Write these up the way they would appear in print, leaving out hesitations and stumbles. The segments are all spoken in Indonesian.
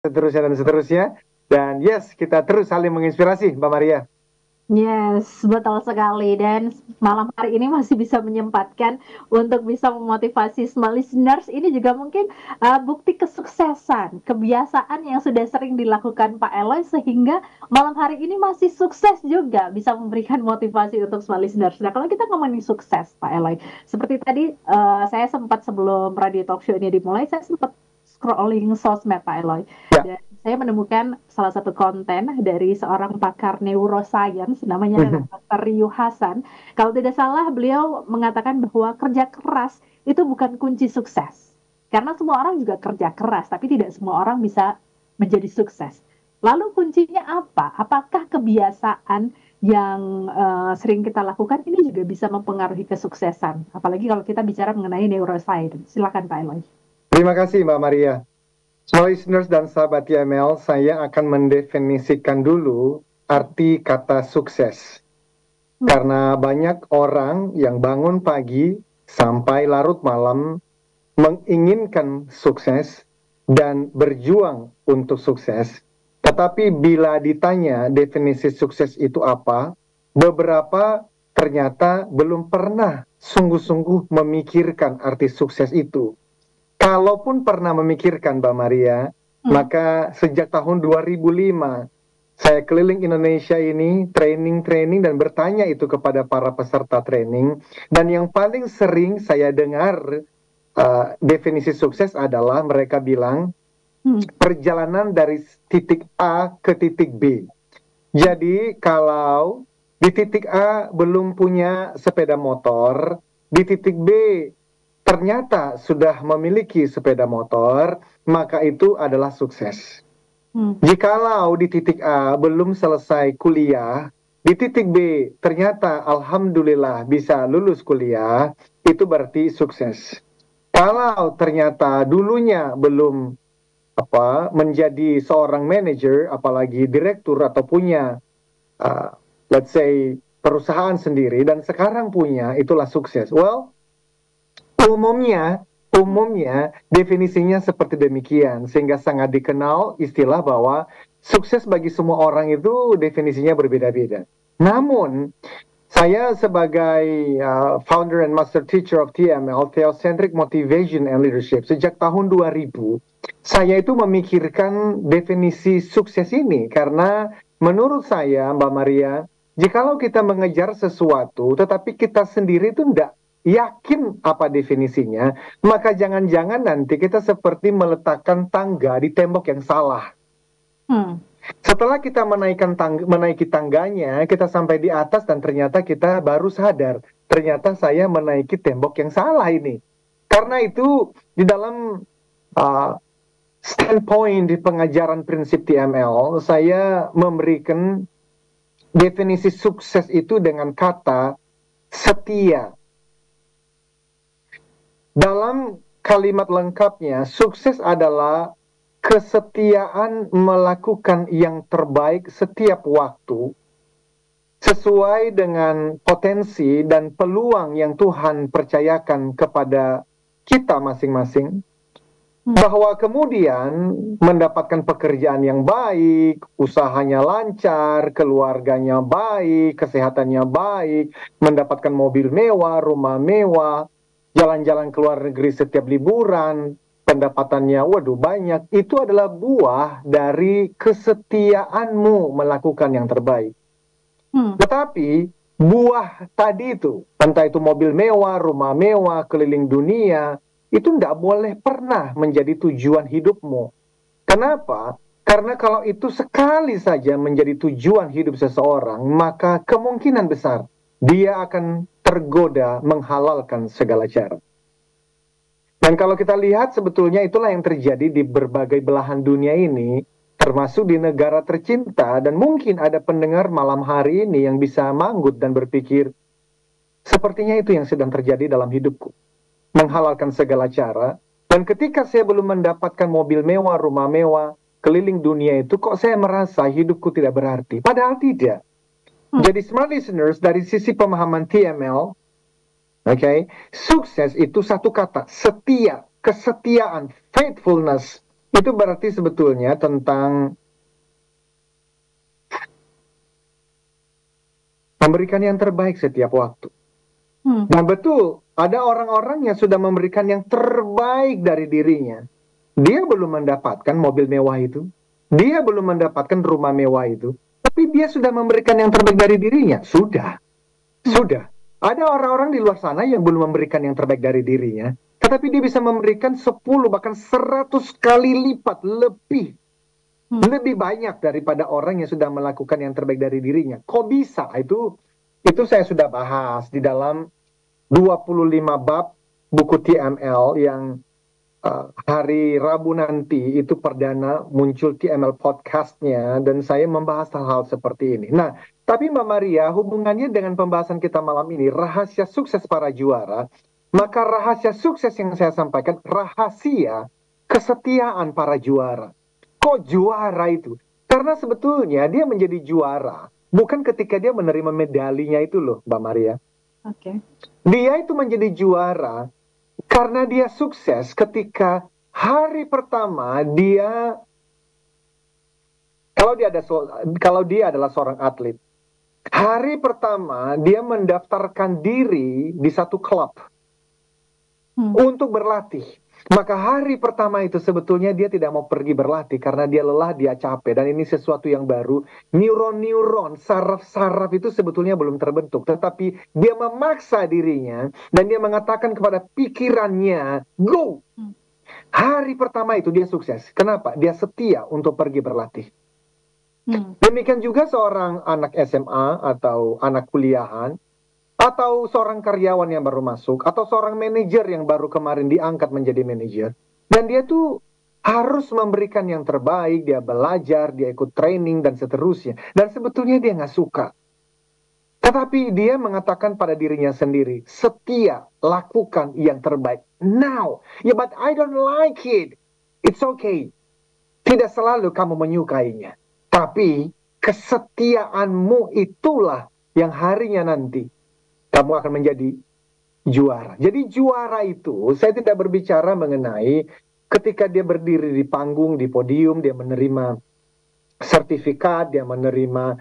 seterusnya dan seterusnya. Dan yes, kita terus saling menginspirasi, Mbak Maria. Yes, betul sekali. Dan malam hari ini masih bisa menyempatkan untuk bisa memotivasi semua listeners. Ini juga mungkin bukti kesuksesan, kebiasaan yang sudah sering dilakukan Pak Eloy sehingga malam hari ini masih sukses juga bisa memberikan motivasi untuk semua listeners. Nah, kalau kita ngomongin sukses, Pak Eloy, seperti tadi saya sempat sebelum radio talk show ini dimulai, saya sempat scrolling sosmed Pak Eloy. Ya. Dan saya menemukan salah satu konten dari seorang pakar neuroscience, namanya adalah Dr. Ryu Hasan. Kalau tidak salah, beliau mengatakan bahwa kerja keras itu bukan kunci sukses. Karena semua orang juga kerja keras, tapi tidak semua orang bisa menjadi sukses. Lalu kuncinya apa? Apakah kebiasaan yang sering kita lakukan ini juga bisa mempengaruhi kesuksesan? Apalagi kalau kita bicara mengenai neuroscience. Silakan Pak Eloy. Terima kasih Mbak Maria. Semua listeners dan sahabat TML, saya akan mendefinisikan dulu arti kata sukses. Karena banyak orang yang bangun pagi sampai larut malam menginginkan sukses dan berjuang untuk sukses. Tetapi bila ditanya definisi sukses itu apa, beberapa ternyata belum pernah sungguh-sungguh memikirkan arti sukses itu. Kalaupun pernah memikirkan Mbak Maria, maka sejak tahun 2005 saya keliling Indonesia ini training dan bertanya itu kepada para peserta training, dan yang paling sering saya dengar definisi sukses adalah mereka bilang perjalanan dari titik A ke titik B. Jadi kalau di titik A belum punya sepeda motor, di titik B ternyata sudah memiliki sepeda motor, maka itu adalah sukses. Jikalau di titik A belum selesai kuliah, di titik B ternyata alhamdulillah bisa lulus kuliah, itu berarti sukses. Kalau ternyata dulunya belum menjadi seorang manajer, apalagi direktur atau punya let's say perusahaan sendiri dan sekarang punya, itulah sukses. Well, umumnya definisinya seperti demikian, sehingga sangat dikenal istilah bahwa sukses bagi semua orang itu definisinya berbeda-beda. Namun saya sebagai founder and master teacher of TML, Theocentric Motivation and Leadership, sejak tahun 2000, saya itu memikirkan definisi sukses ini karena menurut saya, Mbak Maria, jikalau kita mengejar sesuatu tetapi kita sendiri itu tidak yakin apa definisinya, maka jangan-jangan nanti kita seperti meletakkan tangga di tembok yang salah. Setelah kita menaiki tangganya, kita sampai di atas dan ternyata kita baru sadar, ternyata saya menaiki tembok yang salah ini. Karena itu di dalam standpoint di pengajaran prinsip TML, saya memberikan definisi sukses itu dengan kata setia. Dalam kalimat lengkapnya, sukses adalah kesetiaan melakukan yang terbaik setiap waktu sesuai dengan potensi dan peluang yang Tuhan percayakan kepada kita masing-masing, bahwa kemudian mendapatkan pekerjaan yang baik, usahanya lancar, keluarganya baik, kesehatannya baik, mendapatkan mobil mewah, rumah mewah, jalan-jalan ke luar negeri setiap liburan, pendapatannya waduh banyak, itu adalah buah dari kesetiaanmu melakukan yang terbaik. Tetapi buah tadi itu, entah itu mobil mewah, rumah mewah, keliling dunia, itu tidak boleh pernah menjadi tujuan hidupmu. Kenapa? Karena kalau itu sekali saja menjadi tujuan hidup seseorang, maka kemungkinan besar dia akan tergoda menghalalkan segala cara. Dan kalau kita lihat sebetulnya itulah yang terjadi di berbagai belahan dunia ini, termasuk di negara tercinta, dan mungkin ada pendengar malam hari ini yang bisa manggut dan berpikir, sepertinya itu yang sedang terjadi dalam hidupku. Menghalalkan segala cara, dan ketika saya belum mendapatkan mobil mewah, rumah mewah, keliling dunia itu, kok saya merasa hidupku tidak berarti. Padahal tidak. Jadi smart listeners, dari sisi pemahaman TML, sukses itu satu kata, setia, kesetiaan, faithfulness. Itu berarti sebetulnya tentang memberikan yang terbaik setiap waktu. Dan betul, ada orang-orang yang sudah memberikan yang terbaik dari dirinya. Dia belum mendapatkan mobil mewah itu. Dia belum mendapatkan rumah mewah itu. Tapi dia sudah memberikan yang terbaik dari dirinya. Sudah. Ada orang-orang di luar sana yang belum memberikan yang terbaik dari dirinya. Tetapi dia bisa memberikan 10 bahkan 100 kali lipat lebih. Lebih banyak daripada orang yang sudah melakukan yang terbaik dari dirinya. Kok bisa? Itu saya sudah bahas di dalam 25 bab buku TML yang hari Rabu nanti itu perdana muncul TML podcastnya, dan saya membahas hal-hal seperti ini. Nah, tapi Mbak Maria, hubungannya dengan pembahasan kita malam ini, rahasia sukses para juara, maka rahasia sukses yang saya sampaikan, rahasia kesetiaan para juara. Kok juara itu? Karena sebetulnya dia menjadi juara bukan ketika dia menerima medalinya itu loh, Mbak Maria. Oke. Dia itu menjadi juara karena dia sukses ketika hari pertama dia, kalau dia adalah seorang atlet, hari pertama dia mendaftarkan diri di satu klub untuk berlatih. Maka hari pertama itu sebetulnya dia tidak mau pergi berlatih karena dia lelah, dia capek. Dan ini sesuatu yang baru. Neuron-neuron, saraf-saraf itu sebetulnya belum terbentuk. Tetapi dia memaksa dirinya dan dia mengatakan kepada pikirannya, go! Hari pertama itu dia sukses. Kenapa? Dia setia untuk pergi berlatih. Demikian juga seorang anak SMA atau anak kuliahan, atau seorang karyawan yang baru masuk, atau seorang manajer yang baru kemarin diangkat menjadi manajer. Dan dia tuh harus memberikan yang terbaik, dia belajar, dia ikut training, dan seterusnya. Dan sebetulnya dia nggak suka. Tetapi dia mengatakan pada dirinya sendiri, setia, lakukan yang terbaik. Now, yeah, but I don't like it. It's okay. Tidak selalu kamu menyukainya. Tapi kesetiaanmu itulah yang harinya nanti kamu akan menjadi juara. Jadi juara itu, saya tidak berbicara mengenai ketika dia berdiri di panggung, di podium, dia menerima sertifikat, dia menerima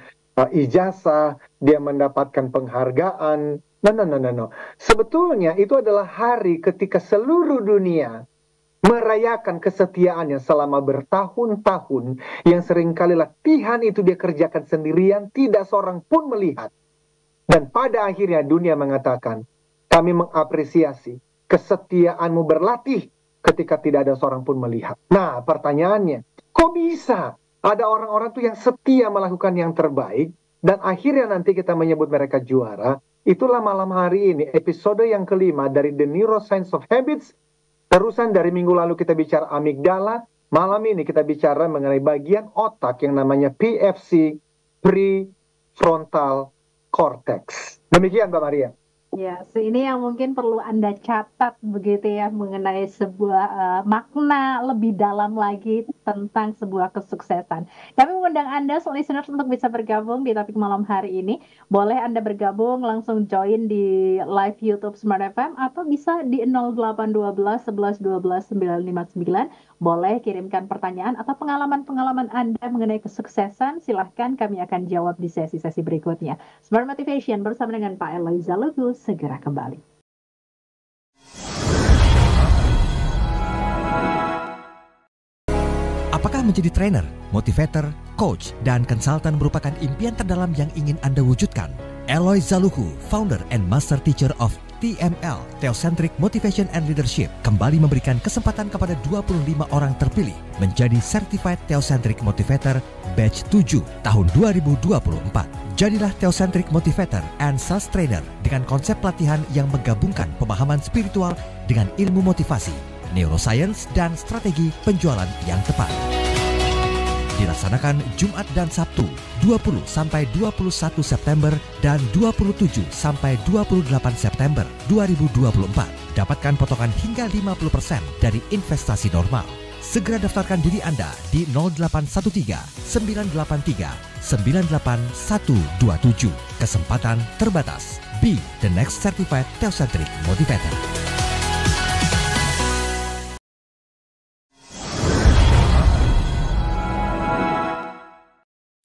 ijazah, dia mendapatkan penghargaan. No. Sebetulnya itu adalah hari ketika seluruh dunia merayakan kesetiaannya selama bertahun-tahun, yang seringkali latihan itu dia kerjakan sendirian, tidak seorang pun melihat. Dan pada akhirnya dunia mengatakan, kami mengapresiasi kesetiaanmu berlatih ketika tidak ada seorang pun melihat. Nah, pertanyaannya, kok bisa ada orang-orang tuh yang setia melakukan yang terbaik, dan akhirnya nanti kita menyebut mereka juara? Itulah malam hari ini, episode yang kelima dari The Neuroscience of Habits. Terusan dari minggu lalu kita bicara amigdala, malam ini kita bicara mengenai bagian otak yang namanya PFC, prefrontal cortex. Demikian Mbak Maria. Ya, ini yang mungkin perlu Anda catat begitu ya, mengenai sebuah makna lebih dalam lagi tentang sebuah kesuksesan. Kami mengundang Anda, listeners, untuk bisa bergabung di topik malam hari ini. Boleh Anda bergabung, langsung join di live YouTube Smart FM, atau bisa di 0812 11 12 959. Boleh kirimkan pertanyaan atau pengalaman-pengalaman Anda mengenai kesuksesan. Silahkan, kami akan jawab di sesi-sesi berikutnya. Smart Motivation bersama dengan Pak Eloy Zalogu segera kembali. Apakah menjadi trainer, motivator, coach, dan konsultan merupakan impian terdalam yang ingin Anda wujudkan? Eloy Zalogu, founder and master teacher of TML, Theocentric Motivation and Leadership, kembali memberikan kesempatan kepada 25 orang terpilih menjadi Certified Theocentric Motivator Batch 7 tahun 2024. Jadilah Theocentric Motivator and Sales Trainer dengan konsep pelatihan yang menggabungkan pemahaman spiritual dengan ilmu motivasi, neuroscience, dan strategi penjualan yang tepat. Dilaksanakan Jumat dan Sabtu 20-21 September dan 27-28 September 2024. Dapatkan potongan hingga 50% dari investasi normal. Segera daftarkan diri Anda di 0813 983 98127. Kesempatan terbatas. Be the next certified Theocentric Motivator.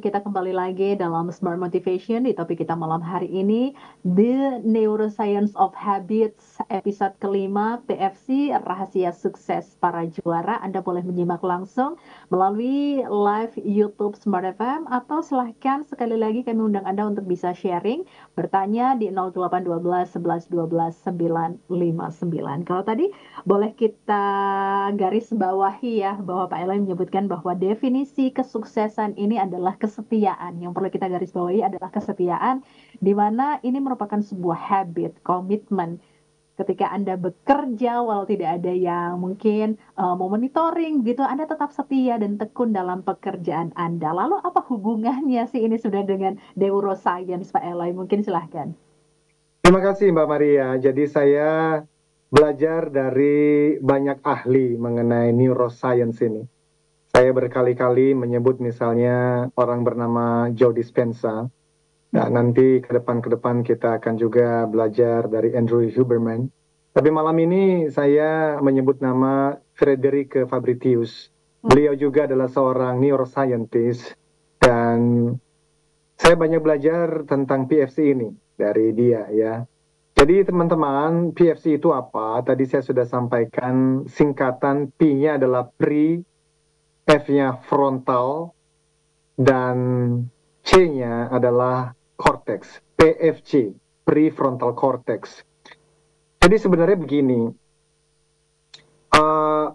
kita kembali lagi dalam Smart Motivation di topik kita malam hari ini, The Neuroscience of Habits, episode kelima, PFC, Rahasia Sukses Para Juara. Anda boleh menyimak langsung melalui live YouTube Smart FM, atau silahkan sekali lagi kami undang Anda untuk bisa sharing, bertanya di 0812 11 12 959. Kalau tadi boleh kita garis bawahi ya, bahwa Pak Eloy menyebutkan bahwa definisi kesuksesan ini adalah kesetiaan. Yang perlu kita garis bawahi adalah kesetiaan, di mana ini merupakan sebuah habit, komitmen. Ketika Anda bekerja, walau tidak ada yang mungkin mau monitoring gitu, Anda tetap setia dan tekun dalam pekerjaan Anda. Lalu apa hubungannya sih ini sudah dengan neuroscience, Pak Eloy? Mungkin silahkan. Terima kasih Mbak Maria. Jadi saya belajar dari banyak ahli mengenai neuroscience ini. Saya berkali-kali menyebut misalnya orang bernama Joe Dispenza. Nah, nanti ke depan kita akan juga belajar dari Andrew Huberman. Tapi malam ini saya menyebut nama Frederick Fabritius. Beliau juga adalah seorang neuroscientist, dan saya banyak belajar tentang PFC ini dari dia ya. Jadi teman-teman, PFC itu apa? Tadi saya sudah sampaikan, singkatan P-nya adalah pre, F-nya frontal, dan C-nya adalah cortex, PFC, prefrontal cortex. Jadi sebenarnya begini,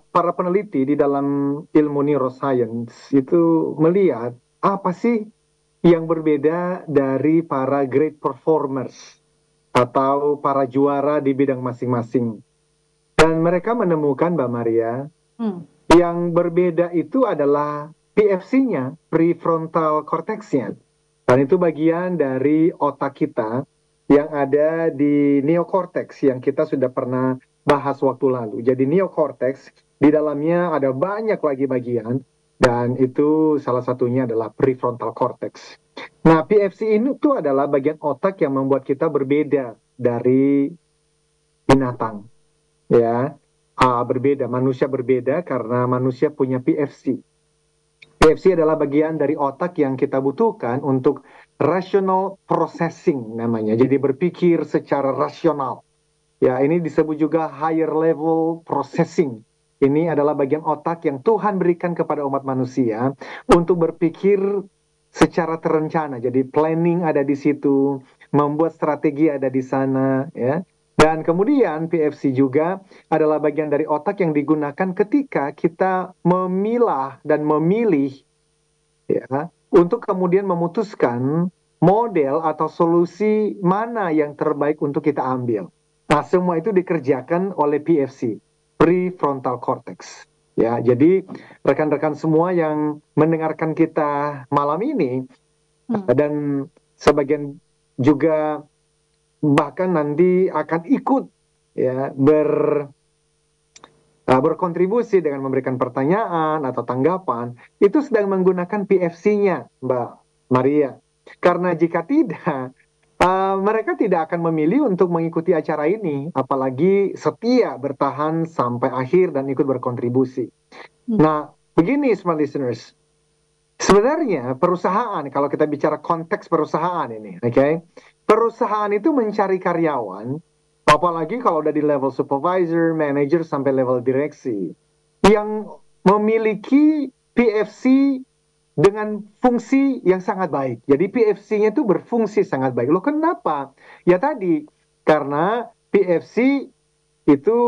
para peneliti di dalam ilmu neuroscience itu melihat apa sih yang berbeda dari para great performers atau para juara di bidang masing-masing. Dan mereka menemukan, Mbak Maria, yang berbeda itu adalah PFC-nya, prefrontal cortex-nya. Dan itu bagian dari otak kita yang ada di neocortex yang kita sudah pernah bahas waktu lalu. Jadi neocortex, di dalamnya ada banyak lagi bagian, dan itu salah satunya adalah prefrontal cortex. Nah, PFC ini tuh adalah bagian otak yang membuat kita berbeda dari binatang. Ya, berbeda, manusia berbeda karena manusia punya PFC. PFC adalah bagian dari otak yang kita butuhkan untuk rational processing namanya. Jadi berpikir secara rasional. Ya, ini disebut juga higher level processing. Ini adalah bagian otak yang Tuhan berikan kepada umat manusia untuk berpikir secara terencana. Jadi planning ada di situ, membuat strategi ada di sana, ya. Dan kemudian PFC juga adalah bagian dari otak yang digunakan ketika kita memilah dan memilih, ya, untuk kemudian memutuskan model atau solusi mana yang terbaik untuk kita ambil. Nah, semua itu dikerjakan oleh PFC, prefrontal cortex. Ya, jadi rekan-rekan semua yang mendengarkan kita malam ini, dan sebagian juga bahkan nanti akan ikut ya berkontribusi dengan memberikan pertanyaan atau tanggapan, itu sedang menggunakan PFC-nya, Mbak Maria. Karena jika tidak, mereka tidak akan memilih untuk mengikuti acara ini, apalagi setia bertahan sampai akhir dan ikut berkontribusi. Nah, begini smart listeners, sebenarnya perusahaan, kalau kita bicara konteks perusahaan ini, oke? Perusahaan itu mencari karyawan, apalagi kalau udah di level supervisor, manager, sampai level direksi, yang memiliki PFC dengan fungsi yang sangat baik. Jadi PFC-nya itu berfungsi sangat baik. Loh, kenapa? Ya tadi, karena PFC itu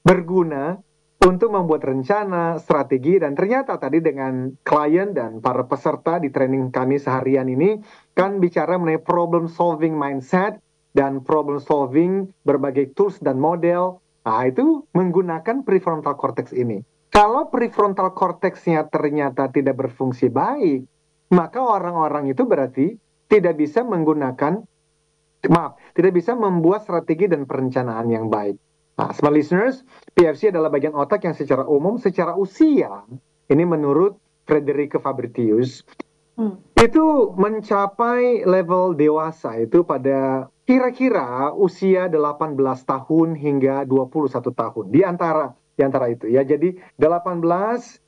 berguna untuk membuat rencana, strategi, dan ternyata tadi dengan klien dan para peserta di training kami seharian ini kan bicara mengenai problem solving mindset dan problem solving berbagai tools dan model. Nah, itu menggunakan prefrontal cortex ini. Kalau prefrontal cortex-nya ternyata tidak berfungsi baik, maka orang-orang itu berarti tidak bisa tidak bisa membuat strategi dan perencanaan yang baik. Nah, smart listeners, PFC adalah bagian otak yang secara umum, secara usia, ini menurut Frederick Fabritius, itu mencapai level dewasa itu pada kira-kira usia 18 tahun hingga 21 tahun. Di antara itu ya. Jadi 18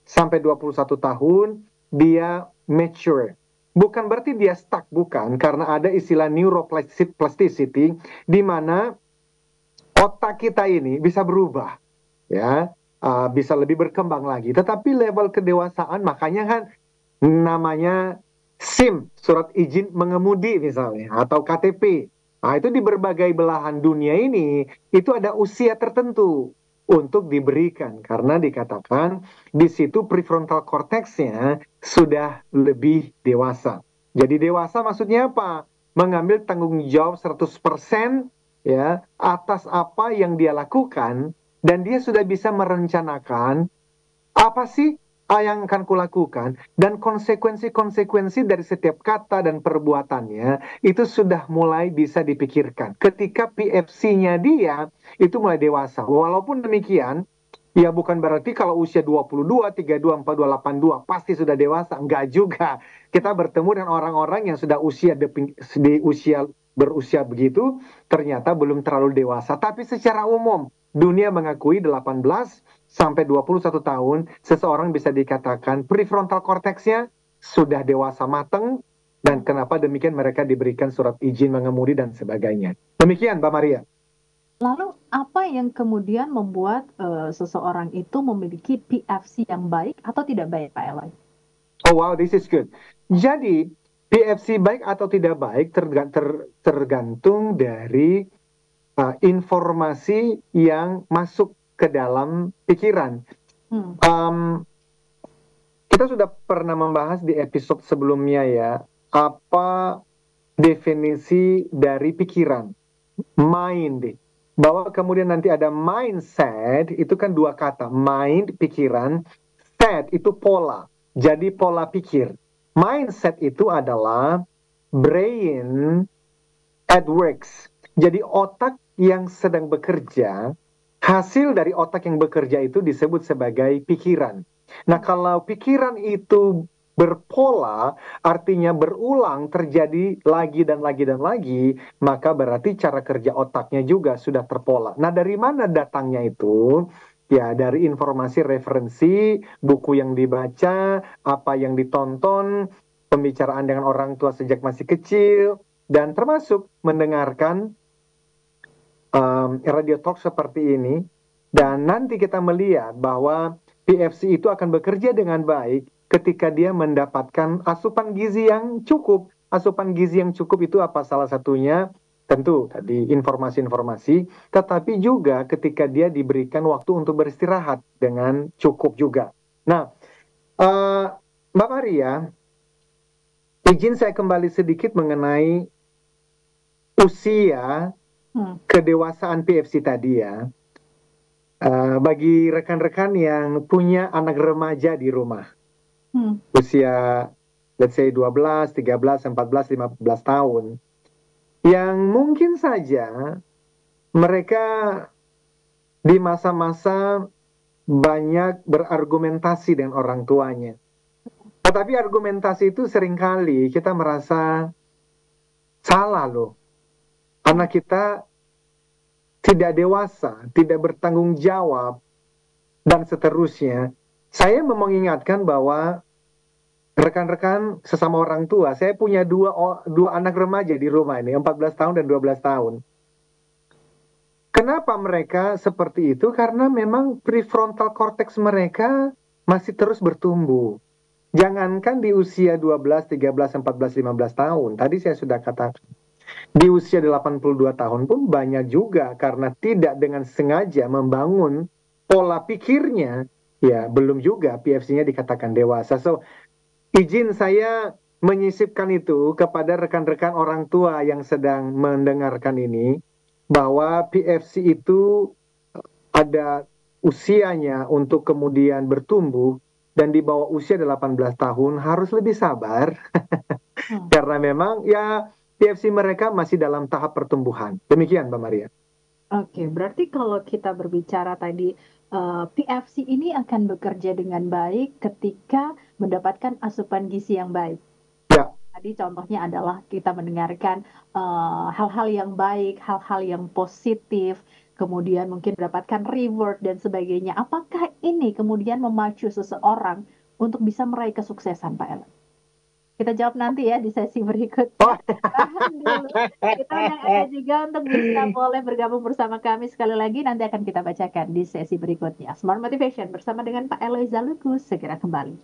sampai 21 tahun dia mature. Bukan berarti dia stuck, bukan, karena ada istilah neuroplasticity di mana otak kita ini bisa berubah, ya, bisa lebih berkembang lagi. Tetapi level kedewasaan, makanya kan namanya SIM, surat izin mengemudi misalnya, atau KTP. Nah, itu di berbagai belahan dunia ini, itu ada usia tertentu untuk diberikan. Karena dikatakan di situ prefrontal cortex-nya sudah lebih dewasa. Jadi dewasa maksudnya apa? Mengambil tanggung jawab 100% ya atas apa yang dia lakukan, dan dia sudah bisa merencanakan apa sih yang akan kulakukan, dan konsekuensi-konsekuensi dari setiap kata dan perbuatannya itu sudah mulai bisa dipikirkan. Ketika PFC-nya dia itu mulai dewasa. Walaupun demikian, ya bukan berarti kalau usia 22, 32, 42, 82 pasti sudah dewasa. Enggak juga. Kita bertemu dengan orang-orang yang sudah berusia begitu, ternyata belum terlalu dewasa. Tapi secara umum, dunia mengakui 18 sampai 21 tahun, seseorang bisa dikatakan prefrontal cortex-nya sudah dewasa matang, dan kenapa demikian mereka diberikan surat izin mengemudi dan sebagainya. Demikian, Mbak Maria. Lalu apa yang kemudian membuat seseorang itu memiliki PFC yang baik atau tidak baik, Pak Eloy? Oh wow, this is good. Jadi, PFC baik atau tidak baik tergantung dari informasi yang masuk ke dalam pikiran. Kita sudah pernah membahas di episode sebelumnya ya, apa definisi dari pikiran, mind. Bahwa kemudian nanti ada mindset, itu kan dua kata, mind, pikiran, set itu pola, jadi pola pikir. Mindset itu adalah brain at works, jadi otak yang sedang bekerja. Hasil dari otak yang bekerja itu disebut sebagai pikiran. Nah, kalau pikiran itu berpola, artinya berulang, terjadi lagi dan lagi dan lagi, maka berarti cara kerja otaknya juga sudah terpola. Nah, dari mana datangnya itu? Ya, dari informasi referensi, buku yang dibaca, apa yang ditonton, pembicaraan dengan orang tua sejak masih kecil, dan termasuk mendengarkan radio talk seperti ini. Dan nanti kita melihat bahwa PFC itu akan bekerja dengan baik ketika dia mendapatkan asupan gizi yang cukup. Asupan gizi yang cukup itu apa? Salah satunya tentu tadi informasi-informasi, tetapi juga ketika dia diberikan waktu untuk beristirahat dengan cukup juga. Nah, Mbak Maria, izin saya kembali sedikit mengenai usia kedewasaan PFC tadi ya. Bagi rekan-rekan yang punya anak remaja di rumah, usia let's say 12, 13, 14, 15 tahun, yang mungkin saja mereka di masa-masa banyak berargumentasi dengan orang tuanya. Tetapi argumentasi itu seringkali kita merasa salah loh. Anak kita tidak dewasa, tidak bertanggung jawab, dan seterusnya. Saya mau mengingatkan bahwa rekan-rekan sesama orang tua, saya punya dua anak remaja di rumah ini, 14 tahun dan 12 tahun. Kenapa mereka seperti itu? Karena memang prefrontal cortex mereka masih terus bertumbuh. Jangankan di usia 12, 13, 14, 15 tahun. Tadi saya sudah katakan. Di usia 82 tahun pun banyak juga karena tidak dengan sengaja membangun pola pikirnya, ya belum juga PFC-nya dikatakan dewasa. So, izin saya menyisipkan itu kepada rekan-rekan orang tua yang sedang mendengarkan ini, bahwa PFC itu ada usianya untuk kemudian bertumbuh, dan di bawah usia 18 tahun harus lebih sabar karena memang ya PFC mereka masih dalam tahap pertumbuhan. Demikian, Mbak Maria. Oke, berarti kalau kita berbicara tadi, PFC ini akan bekerja dengan baik ketika mendapatkan asupan gizi yang baik. Ya. Tadi contohnya adalah kita mendengarkan hal-hal yang baik, hal-hal yang positif, kemudian mungkin mendapatkan reward dan sebagainya. Apakah ini kemudian memacu seseorang untuk bisa meraih kesuksesan, Pak Eloy? Kita jawab nanti ya di sesi berikutnya. Tahan dulu. Kita undang Anda juga untuk bisa boleh bergabung bersama kami sekali lagi. Nanti akan kita bacakan di sesi berikutnya. Smart Motivation bersama dengan Pak Eloy Zaluku segera kembali.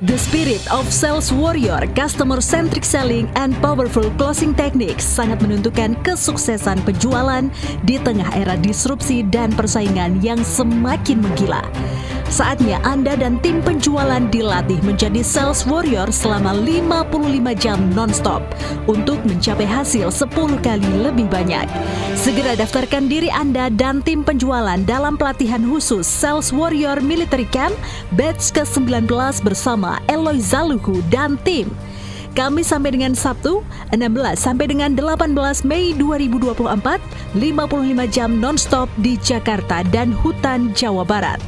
The spirit of sales warrior, customer-centric selling, and powerful closing techniques sangat menentukan kesuksesan penjualan di tengah era disrupsi dan persaingan yang semakin menggila. Saatnya Anda dan tim penjualan dilatih menjadi sales warrior selama 55 jam non-stop untuk mencapai hasil 10 kali lebih banyak. Segera daftarkan diri Anda dan tim penjualan dalam pelatihan khusus Sales Warrior Military Camp batch ke-19 bersama Eloy Zaluku dan tim. Kamis sampai dengan Sabtu, 16 sampai dengan 18 Mei 2024, 55 jam non-stop di Jakarta dan Hutan, Jawa Barat.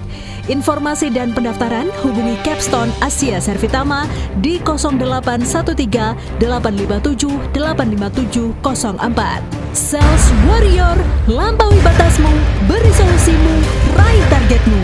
Informasi dan pendaftaran hubungi Capstone Asia Servitama di 0813 857 85704. Sales Warrior, lampaui batasmu, beri solusimu, raih targetmu.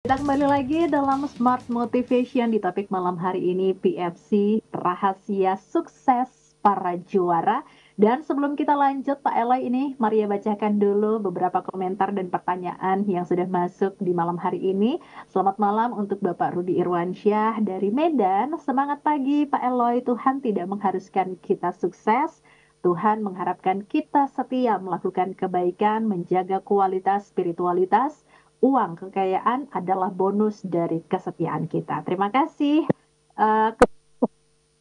Kita kembali lagi dalam Smart Motivation di topik malam hari ini, PFC, rahasia sukses para juara. Dan sebelum kita lanjut, Pak Eloy, ini Maria bacakan dulu beberapa komentar dan pertanyaan yang sudah masuk di malam hari ini. Selamat malam untuk Bapak Rudi Irwansyah dari Medan. Semangat pagi Pak Eloy, Tuhan tidak mengharuskan kita sukses. Tuhan mengharapkan kita setia melakukan kebaikan, menjaga kualitas spiritualitas. Uang, kekayaan adalah bonus dari kesetiaan kita. Terima kasih.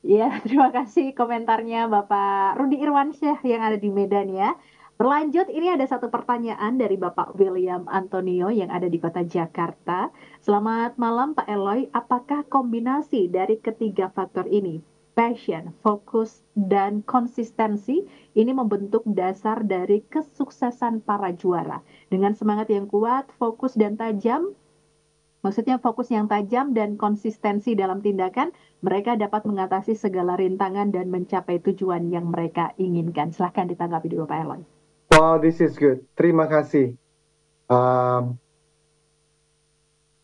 Ya, terima kasih komentarnya Bapak Rudi Irwansyah yang ada di Medan ya. Berlanjut, ini ada satu pertanyaan dari Bapak William Antonio yang ada di kota Jakarta. Selamat malam Pak Eloy, apakah kombinasi dari ketiga faktor ini, passion, fokus, dan konsistensi, ini membentuk dasar dari kesuksesan para juara? Dengan semangat yang kuat, fokus dan tajam, maksudnya fokus yang tajam dan konsistensi dalam tindakan, mereka dapat mengatasi segala rintangan dan mencapai tujuan yang mereka inginkan. Silahkan ditanggapi dulu Pak Eloy. Wow, this is good. Terima kasih.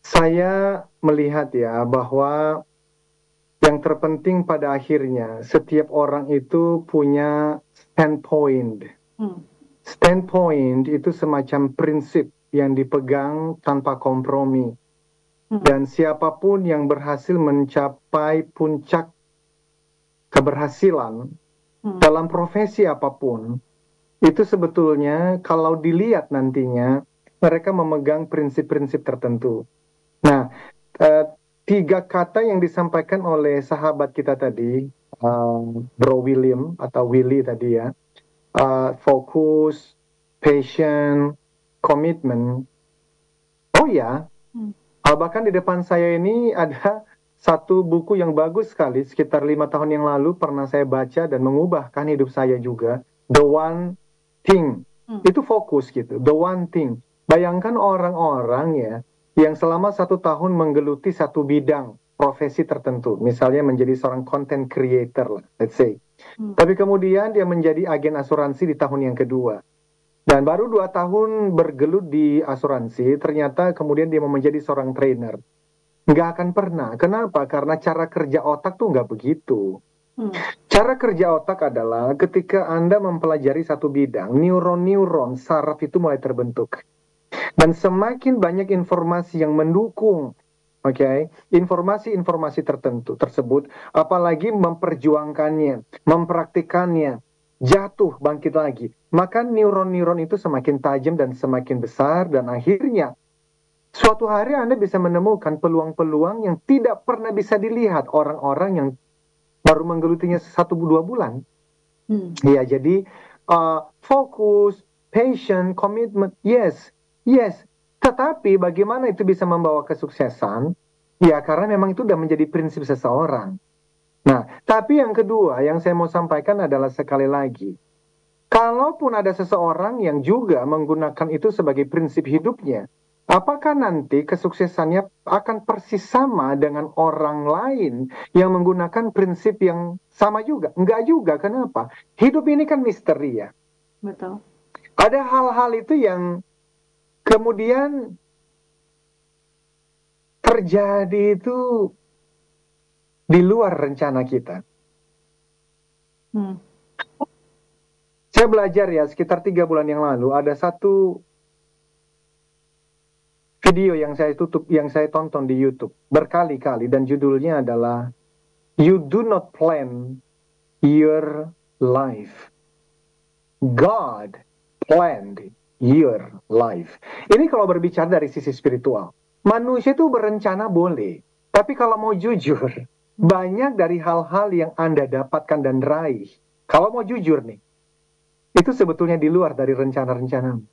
Saya melihat ya bahwa yang terpenting pada akhirnya setiap orang itu punya standpoint. Standpoint itu semacam prinsip yang dipegang tanpa kompromi. Dan siapapun yang berhasil mencapai puncak keberhasilan dalam profesi apapun, itu sebetulnya kalau dilihat nantinya mereka memegang prinsip-prinsip tertentu. Nah, tiga kata yang disampaikan oleh sahabat kita tadi, Bro William atau Willy tadi ya, fokus, passion, komitmen. Oh ya, bahkan di depan saya ini ada satu buku yang bagus sekali, sekitar 5 tahun yang lalu pernah saya baca dan mengubahkan hidup saya juga. The One Thing. Itu fokus gitu, The One Thing. Bayangkan orang-orang ya, yang selama 1 tahun menggeluti satu bidang profesi tertentu. Misalnya menjadi seorang content creator lah, let's say. Tapi kemudian dia menjadi agen asuransi di tahun yang kedua. Dan baru 2 tahun bergelut di asuransi, ternyata kemudian dia mau menjadi seorang trainer. Nggak akan pernah. Kenapa? Karena cara kerja otak tuh nggak begitu. Cara kerja otak adalah ketika Anda mempelajari satu bidang, neuron-neuron saraf itu mulai terbentuk. Dan semakin banyak informasi yang mendukung, informasi-informasi tertentu tersebut, apalagi memperjuangkannya, mempraktikannya, jatuh, bangkit lagi. Maka neuron-neuron itu semakin tajam dan semakin besar, dan akhirnya suatu hari Anda bisa menemukan peluang-peluang yang tidak pernah bisa dilihat orang-orang yang baru menggelutinya 1-2 bulan. Ya, jadi fokus, passion, komitmen, yes. Tetapi bagaimana itu bisa membawa kesuksesan? Ya, karena memang itu sudah menjadi prinsip seseorang. Nah, tapi yang kedua yang saya mau sampaikan adalah sekali lagi, kalaupun ada seseorang yang juga menggunakan itu sebagai prinsip hidupnya, Apakah nanti kesuksesannya akan persis sama dengan orang lain yang menggunakan prinsip yang sama juga? Enggak juga, kenapa? Hidup ini kan misteri ya. Betul. Ada hal-hal itu yang kemudian terjadi itu di luar rencana kita. Saya belajar ya, sekitar 3 bulan yang lalu, ada satu video yang saya tonton di YouTube berkali-kali, dan judulnya adalah You Do Not Plan Your Life. God planned your life. Ini kalau berbicara dari sisi spiritual. Manusia itu berencana boleh, tapi kalau mau jujur, banyak dari hal-hal yang Anda dapatkan dan raih, kalau mau jujur nih, itu sebetulnya di luar dari rencana-rencanamu.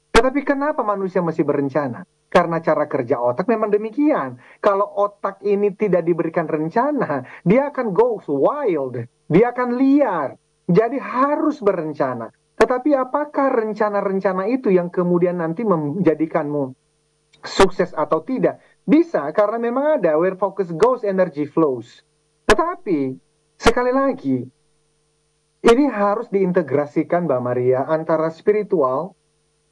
Tetapi kenapa manusia masih berencana? Karena cara kerja otak memang demikian. Kalau otak ini tidak diberikan rencana, dia akan go wild, dia akan liar. Jadi harus berencana. Tetapi apakah rencana-rencana itu yang kemudian nanti menjadikanmu sukses atau tidak? Bisa, karena memang ada where focus goes, energy flows. Tetapi, sekali lagi, ini harus diintegrasikan, Mbak Maria, antara spiritual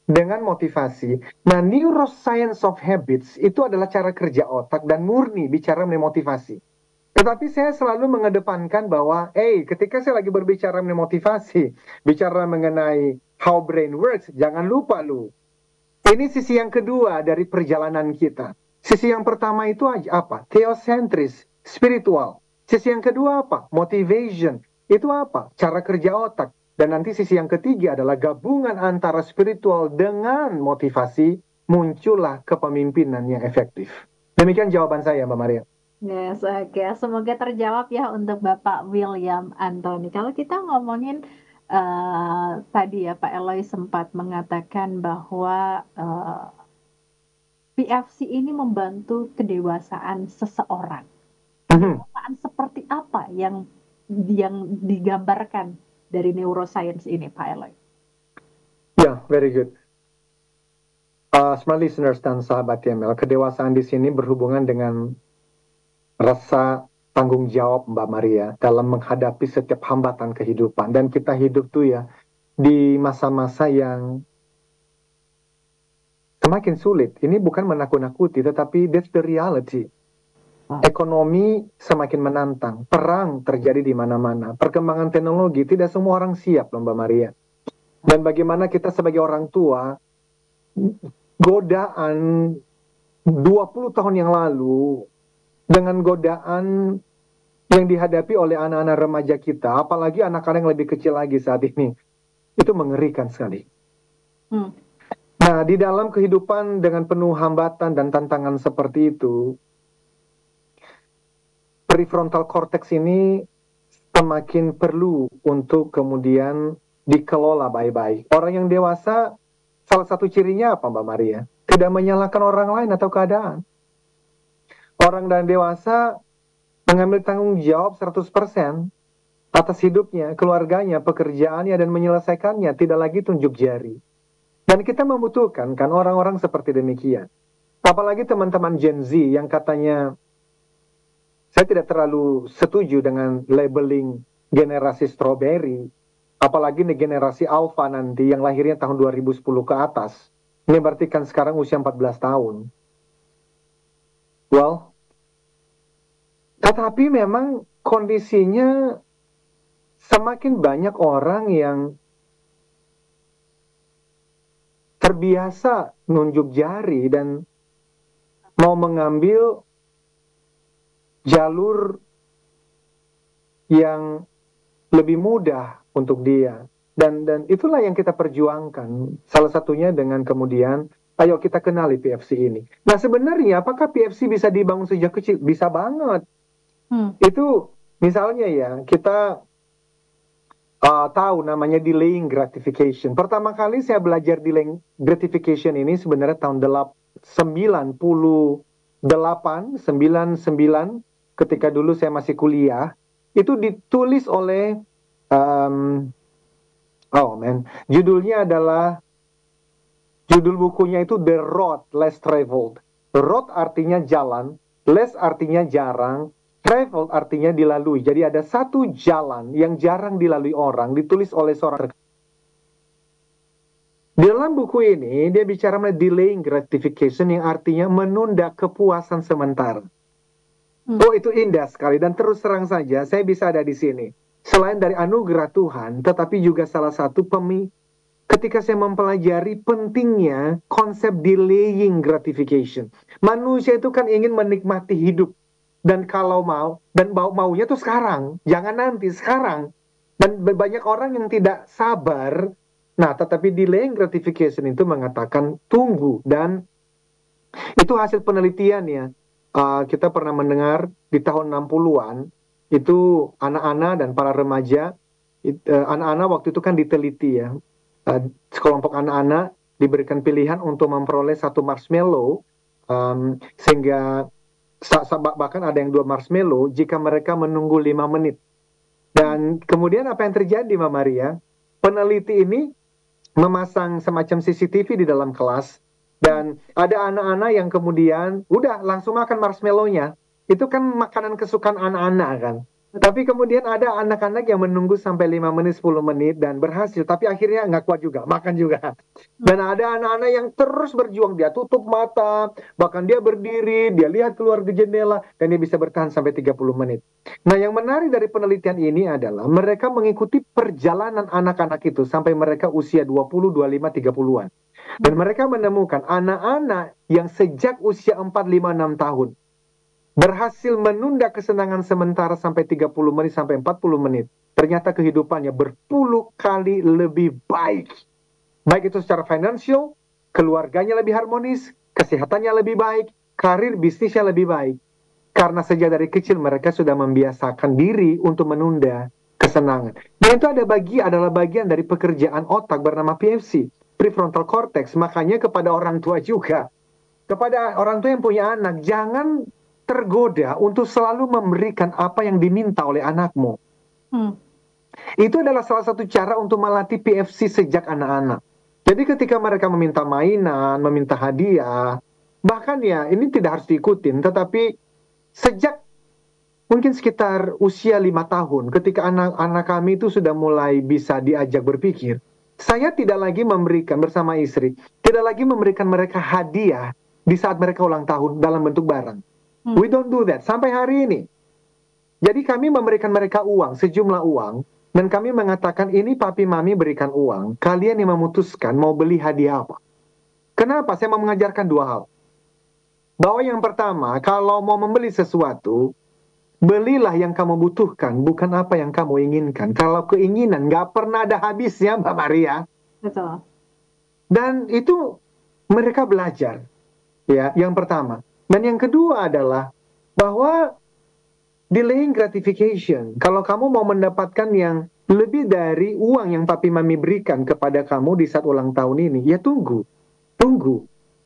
dengan motivasi. Nah, neuroscience of habits itu adalah cara kerja otak dan murni bicara mengenai motivasi. Tetapi saya selalu mengedepankan bahwa, ketika saya lagi berbicara mengenai motivasi, bicara mengenai how brain works, jangan lupa ini sisi yang kedua dari perjalanan kita. Sisi yang pertama itu apa? Theosentris, spiritual. Sisi yang kedua apa? Motivation. Itu apa? Cara kerja otak. Dan nanti sisi yang ketiga adalah gabungan antara spiritual dengan motivasi, muncullah kepemimpinan yang efektif. Demikian jawaban saya, Mbak Maria. Yes, oke. Semoga terjawab ya untuk Bapak William Anthony. Kalau kita ngomongin tadi ya Pak Eloy sempat mengatakan bahwa PFC ini membantu kedewasaan seseorang. Kedewasaan seperti apa yang digambarkan dari neuroscience ini, Pak Eloy? Ya, very good. Smart listeners dan sahabat TML, kedewasaan di sini berhubungan dengan rasa tanggung jawab Mbak Maria dalam menghadapi setiap hambatan kehidupan. Dan kita hidup tuh ya di masa-masa yang semakin sulit. Ini bukan menakut-nakuti, tetapi that's the reality. Ekonomi semakin menantang, perang terjadi di mana-mana, perkembangan teknologi, tidak semua orang siap loh Mbak Maria. Dan bagaimana kita sebagai orang tua, godaan 20 tahun yang lalu, dengan godaan yang dihadapi oleh anak-anak remaja kita, apalagi anak-anak yang lebih kecil lagi saat ini, itu mengerikan sekali. Nah, di dalam kehidupan dengan penuh hambatan dan tantangan seperti itu, prefrontal cortex ini semakin perlu untuk kemudian dikelola baik-baik. Orang yang dewasa, salah satu cirinya apa Mbak Maria? Tidak menyalahkan orang lain atau keadaan. Orang dan dewasa mengambil tanggung jawab 100% atas hidupnya, keluarganya, pekerjaannya, dan menyelesaikannya, tidak lagi tunjuk jari. Dan kita membutuhkan kan orang-orang seperti demikian. Apalagi teman-teman Gen Z yang katanya, saya tidak terlalu setuju dengan labeling generasi strawberry, apalagi nih generasi alpha nanti yang lahirnya tahun 2010 ke atas. Ini berarti kan sekarang usia 14 tahun. Well, tetapi memang kondisinya semakin banyak orang yang terbiasa nunjuk jari dan mau mengambil jalur yang lebih mudah untuk dia. Dan itulah yang kita perjuangkan. Salah satunya dengan kemudian, ayo kita kenali PFC ini. Nah sebenarnya apakah PFC bisa dibangun sejak kecil? Bisa banget. Itu misalnya ya, kita tahu namanya delaying gratification. Pertama kali saya belajar delaying gratification ini sebenarnya tahun 98, 99, ketika dulu saya masih kuliah. Itu ditulis oleh, judulnya adalah Judul bukunya itu The Road Less Traveled. Road artinya jalan, less artinya jarang, traveled artinya dilalui. Jadi ada satu jalan yang jarang dilalui orang, ditulis oleh seorang. Di dalam buku ini, dia bicara mengenai delaying gratification yang artinya menunda kepuasan sementara. Oh, itu indah sekali. Dan terus terang saja, saya bisa ada di sini. Selain dari anugerah Tuhan, tetapi juga salah satu ketika saya mempelajari pentingnya konsep delaying gratification. Manusia itu kan ingin menikmati hidup. Dan kalau mau, dan maunya tuh sekarang. Jangan nanti, sekarang. Dan banyak orang yang tidak sabar. Nah, tetapi delaying gratification itu mengatakan tunggu. Dan itu hasil penelitian ya. Kita pernah mendengar di tahun 60-an, itu anak-anak dan para remaja, anak-anak waktu itu kan diteliti ya. Sekelompok anak-anak diberikan pilihan untuk memperoleh satu marshmallow, sehingga bahkan ada yang 2 marshmallow jika mereka menunggu 5 menit. Dan kemudian apa yang terjadi, Mbak Maria? Peneliti ini memasang semacam CCTV di dalam kelas, dan ada anak-anak yang kemudian udah langsung makan marshmallow-nya. Itu kan makanan kesukaan anak-anak kan. Tapi kemudian ada anak-anak yang menunggu sampai 5 menit, 10 menit dan berhasil. Tapi akhirnya nggak kuat juga, makan juga. Dan ada anak-anak yang terus berjuang. Dia tutup mata, bahkan dia berdiri, dia lihat keluar ke jendela, dan dia bisa bertahan sampai 30 menit. Nah, yang menarik dari penelitian ini adalah mereka mengikuti perjalanan anak-anak itu sampai mereka usia 20, 25, 30-an. Dan mereka menemukan anak-anak yang sejak usia 4, 5, 6 tahun berhasil menunda kesenangan sementara sampai 30 menit sampai 40 menit. Ternyata kehidupannya berpuluh kali lebih baik. Baik itu secara finansial, keluarganya lebih harmonis, kesehatannya lebih baik, karir bisnisnya lebih baik. Karena sejak dari kecil mereka sudah membiasakan diri untuk menunda kesenangan. Dan itu adalah bagian dari pekerjaan otak bernama PFC, prefrontal cortex. Makanya kepada orang tua juga, kepada orang tua yang punya anak, jangan tergoda untuk selalu memberikan apa yang diminta oleh anakmu. Itu adalah salah satu cara untuk melatih PFC sejak anak-anak. Jadi ketika mereka meminta mainan, meminta hadiah, bahkan ya ini tidak harus diikutin, tetapi sejak mungkin sekitar usia 5 tahun, ketika anak-anak kami itu sudah mulai bisa diajak berpikir, saya tidak lagi memberikan bersama istri, tidak lagi memberikan mereka hadiah di saat mereka ulang tahun dalam bentuk barang. We don't do that sampai hari ini. Jadi kami memberikan mereka uang, sejumlah uang, dan kami mengatakan ini papi mami berikan uang, kalian yang memutuskan mau beli hadiah apa. Kenapa? Saya mau mengajarkan 2 hal. Bahwa yang pertama, kalau mau membeli sesuatu, belilah yang kamu butuhkan, bukan apa yang kamu inginkan. Kalau keinginan nggak pernah ada habisnya, Mbak Maria. Betul. Dan itu mereka belajar. Ya, yang pertama. Dan yang kedua adalah bahwa delaying gratification. Kalau kamu mau mendapatkan yang lebih dari uang yang papi mami berikan kepada kamu di saat ulang tahun ini, ya tunggu.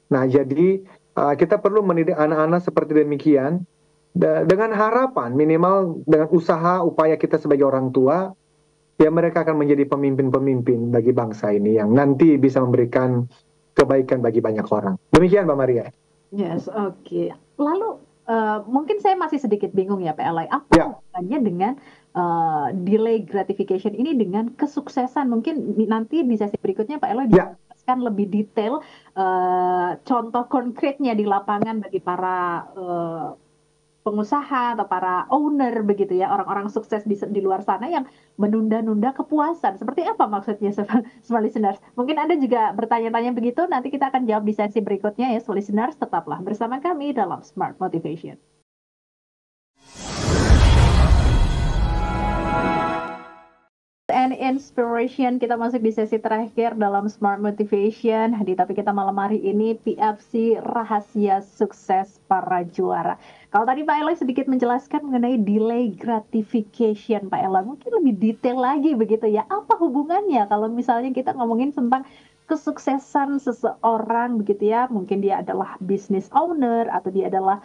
Nah, jadi kita perlu mendidik anak-anak seperti demikian dengan harapan minimal dengan usaha upaya kita sebagai orang tua, ya mereka akan menjadi pemimpin-pemimpin bagi bangsa ini yang nanti bisa memberikan kebaikan bagi banyak orang. Demikian, Mbak Maria. Yes, oke. Lalu mungkin saya masih sedikit bingung ya, Pak Eloy. Apa hubungannya dengan delay gratification ini dengan kesuksesan? Mungkin nanti di sesi berikutnya Pak Eloy bisa jelaskan lebih detail contoh konkretnya di lapangan bagi para pengusaha atau para owner begitu ya, orang-orang sukses di luar sana yang menunda-nunda kepuasan. Seperti apa maksudnya, smart listeners? Mungkin Anda juga bertanya-tanya begitu, nanti kita akan jawab di sesi berikutnya ya, smart listeners. Tetaplah bersama kami dalam Smart Motivation. And inspiration, kita masuk di sesi terakhir dalam Smart Motivation. Di topik kita malam hari ini, PFC Rahasia Sukses Para Juara. Kalau tadi Pak Eloy sedikit menjelaskan mengenai delay gratification, Pak Eloy mungkin lebih detail lagi begitu ya. Apa hubungannya kalau misalnya kita ngomongin tentang kesuksesan seseorang begitu ya, mungkin dia adalah business owner atau dia adalah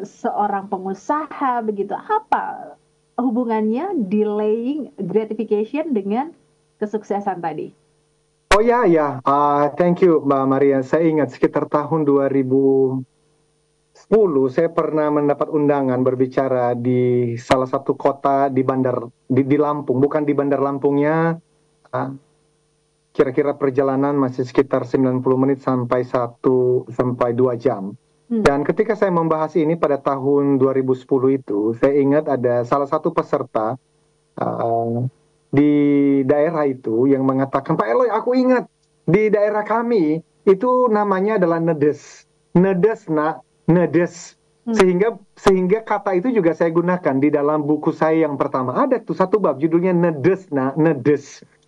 seorang pengusaha begitu. Apa hubungannya delaying gratification dengan kesuksesan tadi? Oh ya, ya, thank you Mbak Maria. Saya ingat sekitar tahun 2010 saya pernah mendapat undangan berbicara di salah satu kota di di Lampung, bukan di Bandar Lampungnya. Kira-kira perjalanan masih sekitar 90 menit sampai 2 jam. Dan ketika saya membahas ini pada tahun 2010 itu, saya ingat ada salah satu peserta di daerah itu yang mengatakan, Pak Eloy, aku ingat di daerah kami itu namanya adalah nedes, nedes. Sehingga kata itu juga saya gunakan di dalam buku saya yang pertama. Ada tuh satu bab judulnya nedes.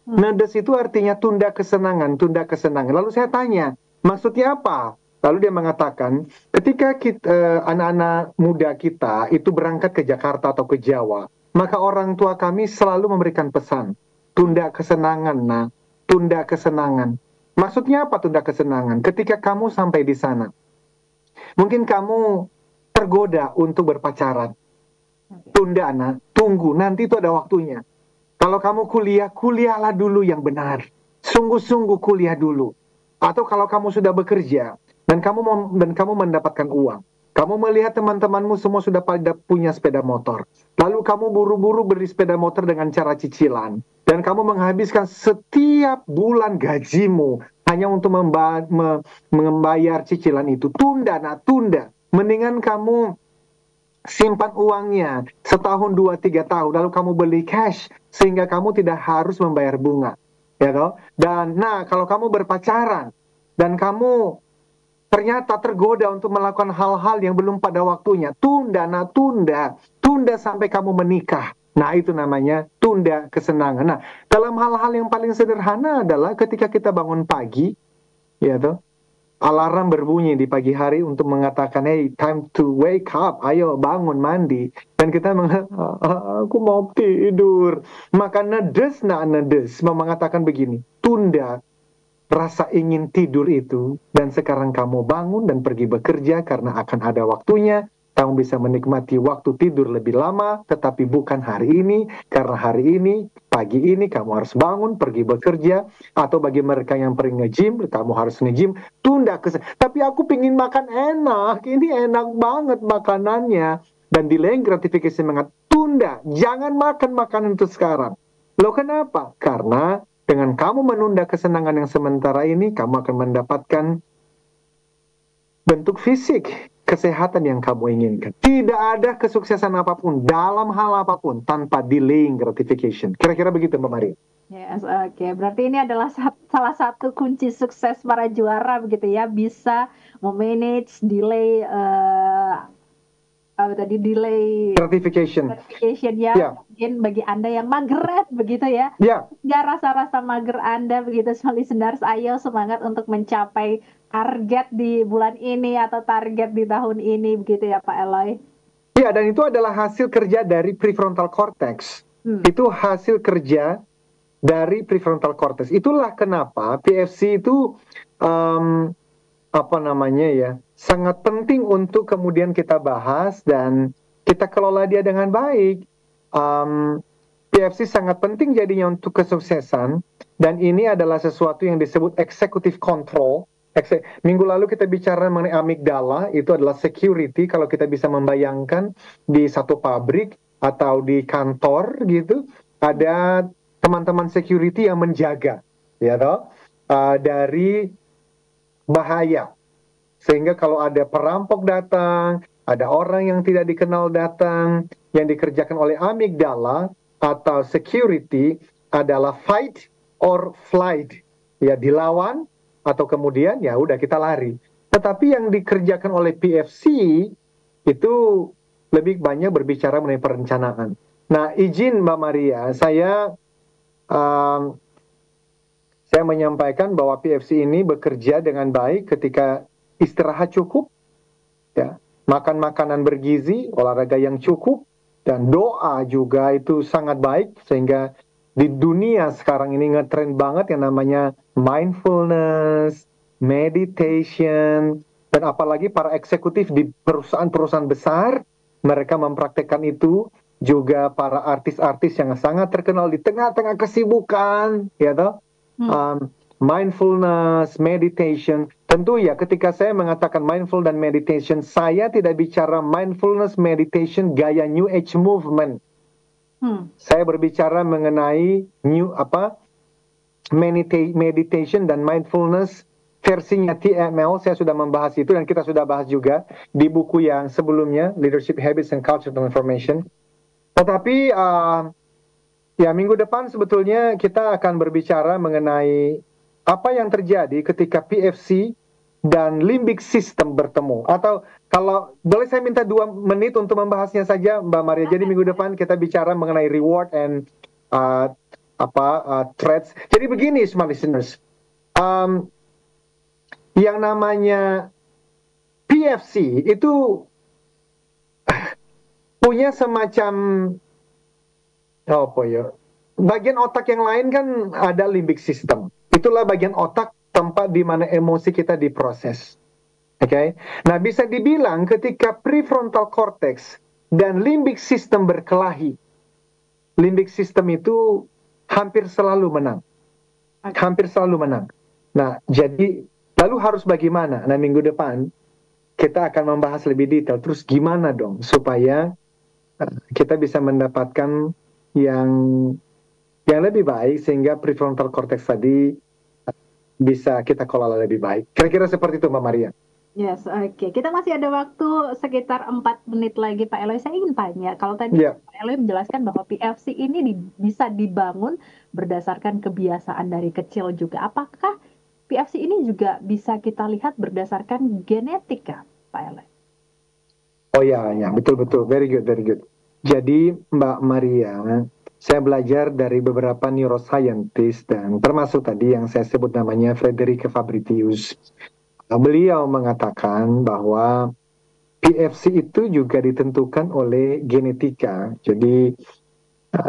Nedes itu artinya tunda kesenangan. Lalu saya tanya, maksudnya apa? Lalu dia mengatakan, ketika anak-anak muda kita itu berangkat ke Jakarta atau ke Jawa, maka orang tua kami selalu memberikan pesan, tunda kesenangan, tunda kesenangan. Maksudnya apa tunda kesenangan? Ketika kamu sampai di sana, mungkin kamu tergoda untuk berpacaran. Tunda, tunggu, nanti itu ada waktunya. Kalau kamu kuliah, kuliahlah dulu yang benar. Sungguh-sungguh kuliah dulu. Atau kalau kamu sudah bekerja, dan kamu mendapatkan uang. Kamu melihat teman-temanmu semua sudah pada punya sepeda motor. Lalu kamu buru-buru beli sepeda motor dengan cara cicilan. Dan kamu menghabiskan setiap bulan gajimu hanya untuk membayar cicilan itu. Tunda. Mendingan kamu simpan uangnya setahun, 2-3 tahun. Lalu kamu beli cash sehingga kamu tidak harus membayar bunga. Ya toh? Dan kalau kamu berpacaran dan kamu ternyata tergoda untuk melakukan hal-hal yang belum pada waktunya. Tunda sampai kamu menikah. Nah, itu namanya tunda kesenangan. Nah, dalam hal-hal yang paling sederhana adalah ketika kita bangun pagi, ya toh, alarm berbunyi di pagi hari untuk mengatakan, hey, time to wake up, ayo bangun mandi. Dan kita mengatakan, aku mau tidur. Maka nedes mengatakan begini, tunda rasa ingin tidur itu, dan sekarang kamu bangun dan pergi bekerja karena akan ada waktunya. Kamu bisa menikmati waktu tidur lebih lama, tetapi bukan hari ini, karena hari ini, pagi ini kamu harus bangun, pergi bekerja. Atau bagi mereka yang pergi nge-gym, kamu harus nge-gym, tunda tapi aku pingin makan enak, ini enak banget makanannya. Dan delaying gratification tunda, jangan makan makanan itu sekarang. Loh kenapa? Karena dengan kamu menunda kesenangan yang sementara ini, kamu akan mendapatkan bentuk fisik, kesehatan yang kamu inginkan. Tidak ada kesuksesan apapun, dalam hal apapun, tanpa delaying gratification. Kira-kira begitu, Mbak Maria. Yes, oke. Berarti ini adalah salah satu kunci sukses para juara, begitu ya. Bisa memanage delay delay gratification ya, mungkin bagi Anda yang mageran begitu ya. Nggak rasa-rasa mager Anda begitu, listeners, ayo semangat untuk mencapai target di bulan ini atau target di tahun ini begitu ya Pak Eloy. Ya, dan itu adalah hasil kerja dari prefrontal cortex. Itu hasil kerja dari prefrontal cortex. Itulah kenapa PFC itu sangat penting untuk kemudian kita bahas dan kita kelola dia dengan baik. PFC sangat penting jadinya untuk kesuksesan, dan ini adalah sesuatu yang disebut executive control. Minggu lalu kita bicara mengenai amigdala, itu adalah security. Kalau kita bisa membayangkan di satu pabrik atau di kantor gitu, ada teman-teman security yang menjaga, ya toh, dari bahaya. Sehingga kalau ada perampok datang, ada orang yang tidak dikenal datang, yang dikerjakan oleh amigdala atau security adalah fight or flight. Ya, dilawan atau kemudian ya udah kita lari. Tetapi yang dikerjakan oleh PFC itu lebih banyak berbicara mengenai perencanaan. Nah, izin Mbak Maria, saya menyampaikan bahwa PFC ini bekerja dengan baik ketika istirahat cukup, ya, makan makanan bergizi, olahraga yang cukup, dan doa juga itu sangat baik. Sehingga di dunia sekarang ini ngetrend banget yang namanya mindfulness, meditation, dan apalagi para eksekutif di perusahaan-perusahaan besar, mereka mempraktekkan itu. Juga para artis-artis yang sangat terkenal di tengah-tengah kesibukan, ya toh. mindfulness, meditation. Tentu ya, ketika saya mengatakan mindful dan meditation, saya tidak bicara mindfulness meditation gaya New Age movement. Saya berbicara mengenai meditation dan mindfulness versinya TML. Saya sudah membahas itu dan kita sudah bahas juga di buku yang sebelumnya, Leadership Habits and Culture Transformation. Tetapi ya minggu depan sebetulnya kita akan berbicara mengenai apa yang terjadi ketika PFC dan limbic system bertemu. Atau kalau boleh saya minta 2 menit untuk membahasnya saja, Mbak Maria. Jadi minggu depan kita bicara mengenai reward and threats. Jadi begini, smart listeners, yang namanya PFC itu punya semacam bagian otak yang lain kan ada limbic system. Itulah bagian otak tempat di mana emosi kita diproses. Oke. Nah, bisa dibilang ketika prefrontal cortex dan limbic system berkelahi, limbic system itu hampir selalu menang. Hampir selalu menang. Nah, jadi lalu harus bagaimana? Nah, minggu depan kita akan membahas lebih detail. Terus gimana dong supaya kita bisa mendapatkan yang lebih baik sehingga prefrontal cortex tadi bisa kita kelola lebih baik. Kira-kira seperti itu, Mbak Maria. Yes, oke. Kita masih ada waktu sekitar 4 menit lagi, Pak Eloy. Saya ingin tanya, kalau tadi Pak Eloy menjelaskan bahwa PFC ini bisa dibangun berdasarkan kebiasaan dari kecil juga. Apakah PFC ini juga bisa kita lihat berdasarkan genetika, Pak Eloy? Oh ya, betul-betul. Very good, very good. Jadi, Mbak Maria, saya belajar dari beberapa neuroscientist dan termasuk tadi yang saya sebut namanya Frederick Fabritius. Beliau mengatakan bahwa PFC itu juga ditentukan oleh genetika. Jadi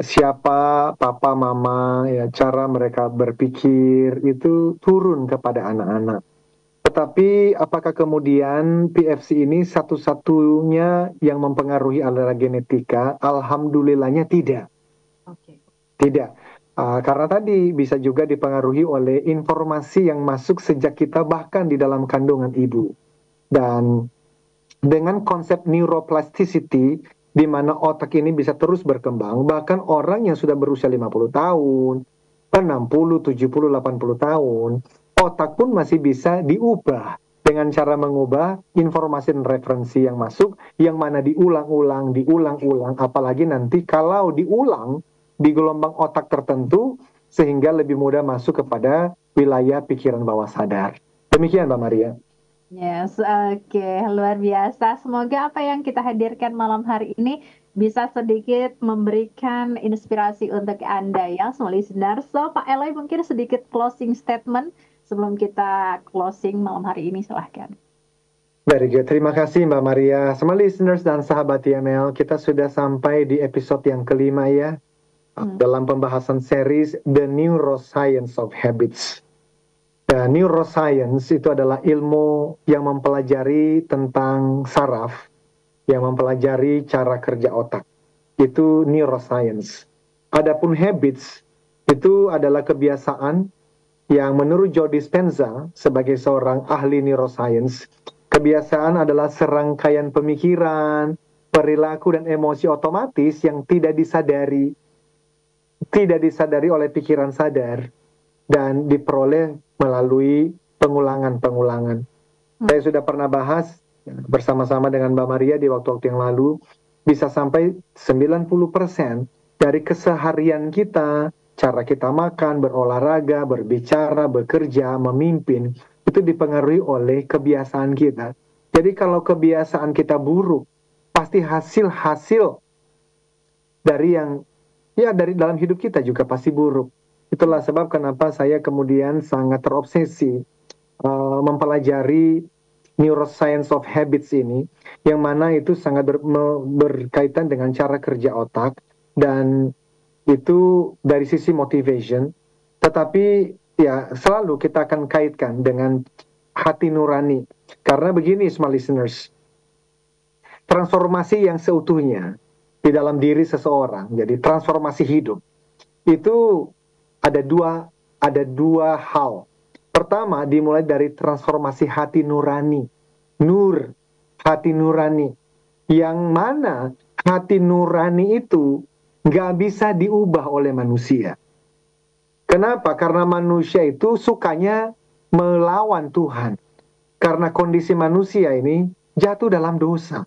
siapa papa mama, ya cara mereka berpikir itu turun kepada anak-anak. Tetapi apakah kemudian PFC ini satu-satunya yang mempengaruhi adalah genetika? Alhamdulillahnya tidak. Tidak. Karena tadi bisa juga dipengaruhi oleh informasi yang masuk sejak kita bahkan di dalam kandungan ibu. Dan dengan konsep neuroplasticity, di mana otak ini bisa terus berkembang, bahkan orang yang sudah berusia 50 tahun, 60, 70, 80 tahun, otak pun masih bisa diubah dengan cara mengubah informasi dan referensi yang masuk, yang mana diulang-ulang, apalagi nanti kalau diulang, di gelombang otak tertentu sehingga lebih mudah masuk kepada wilayah pikiran bawah sadar. Demikian, Mbak Maria. Yes, oke. Luar biasa. Semoga apa yang kita hadirkan malam hari ini bisa sedikit memberikan inspirasi untuk Anda ya, semua listener. So, Pak Eloy mungkin sedikit closing statement sebelum kita closing malam hari ini, silahkan. Very good. Terima kasih Mbak Maria. Semua listeners dan sahabat TML, kita sudah sampai di episode yang kelima ya. Dalam pembahasan series The Neuroscience of Habits. Neuroscience itu adalah ilmu yang mempelajari tentang saraf, yang mempelajari cara kerja otak. Itu neuroscience. Adapun habits itu adalah kebiasaan yang menurut Joe Dispenza sebagai seorang ahli neuroscience, kebiasaan adalah serangkaian pemikiran, perilaku dan emosi otomatis yang tidak disadari oleh pikiran sadar dan diperoleh melalui pengulangan. Saya sudah pernah bahas bersama-sama dengan Mbak Maria di waktu-waktu yang lalu, bisa sampai 90% dari keseharian kita, cara kita makan, berolahraga, berbicara, bekerja, memimpin, itu dipengaruhi oleh kebiasaan kita. Jadi kalau kebiasaan kita buruk, pasti hasil dari dari dalam hidup kita juga pasti buruk. Itulah sebab kenapa saya kemudian sangat terobsesi mempelajari neuroscience of habits ini, yang mana itu sangat berkaitan dengan cara kerja otak, dan itu dari sisi motivation, tetapi ya selalu kita akan kaitkan dengan hati nurani. Karena begini, small listeners, transformasi yang seutuhnya di dalam diri seseorang, jadi transformasi hidup, itu ada dua hal Pertama, dimulai dari transformasi hati nurani. Nur, hati nurani. Yang mana hati nurani itu nggak bisa diubah oleh manusia. Kenapa? Karena manusia itu sukanya melawan Tuhan. Karena kondisi manusia ini jatuh dalam dosa.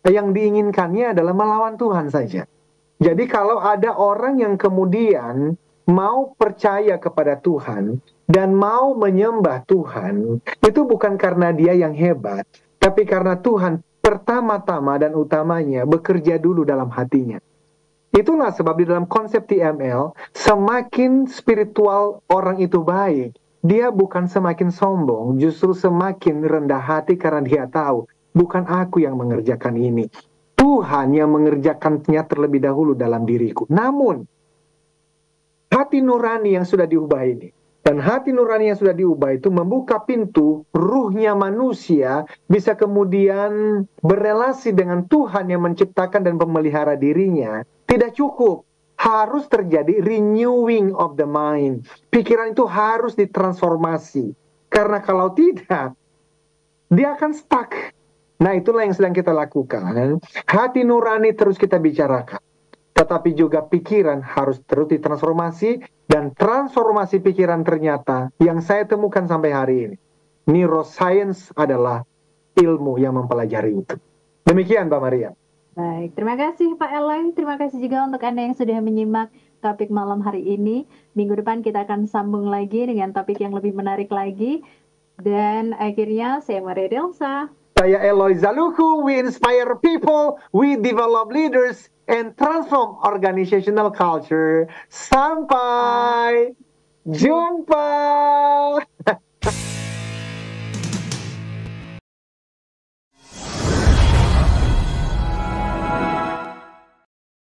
Yang diinginkannya adalah melawan Tuhan saja. Jadi kalau ada orang yang kemudian mau percaya kepada Tuhan dan mau menyembah Tuhan, itu bukan karena dia yang hebat, tapi karena Tuhan pertama-tama dan utamanya bekerja dulu dalam hatinya. Itulah sebab di dalam konsep TML, semakin spiritual orang itu baik, dia bukan semakin sombong, justru semakin rendah hati karena dia tahu, bukan aku yang mengerjakan ini. Tuhan yang mengerjakannya terlebih dahulu dalam diriku. Namun, hati nurani yang sudah diubah ini, dan hati nurani yang sudah diubah itu membuka pintu ruhnya manusia bisa kemudian berelasi dengan Tuhan yang menciptakan dan memelihara dirinya. Tidak cukup, harus terjadi renewing of the mind. Pikiran itu harus ditransformasi. Karena kalau tidak, dia akan stuck. Nah, itulah yang sedang kita lakukan. Hati nurani terus kita bicarakan. Tetapi juga pikiran harus terus ditransformasi, dan transformasi pikiran ternyata yang saya temukan sampai hari ini. Neuroscience adalah ilmu yang mempelajari itu. Demikian, Mbak Maria. Baik, terima kasih Pak Eloy. Terima kasih juga untuk Anda yang sudah menyimak topik malam hari ini. Minggu depan kita akan sambung lagi dengan topik yang lebih menarik lagi. Dan akhirnya saya Maria Delsa. Saya Eloy Zaluhu. We inspire people, we develop leaders, and transform organizational culture. Sampai jumpa.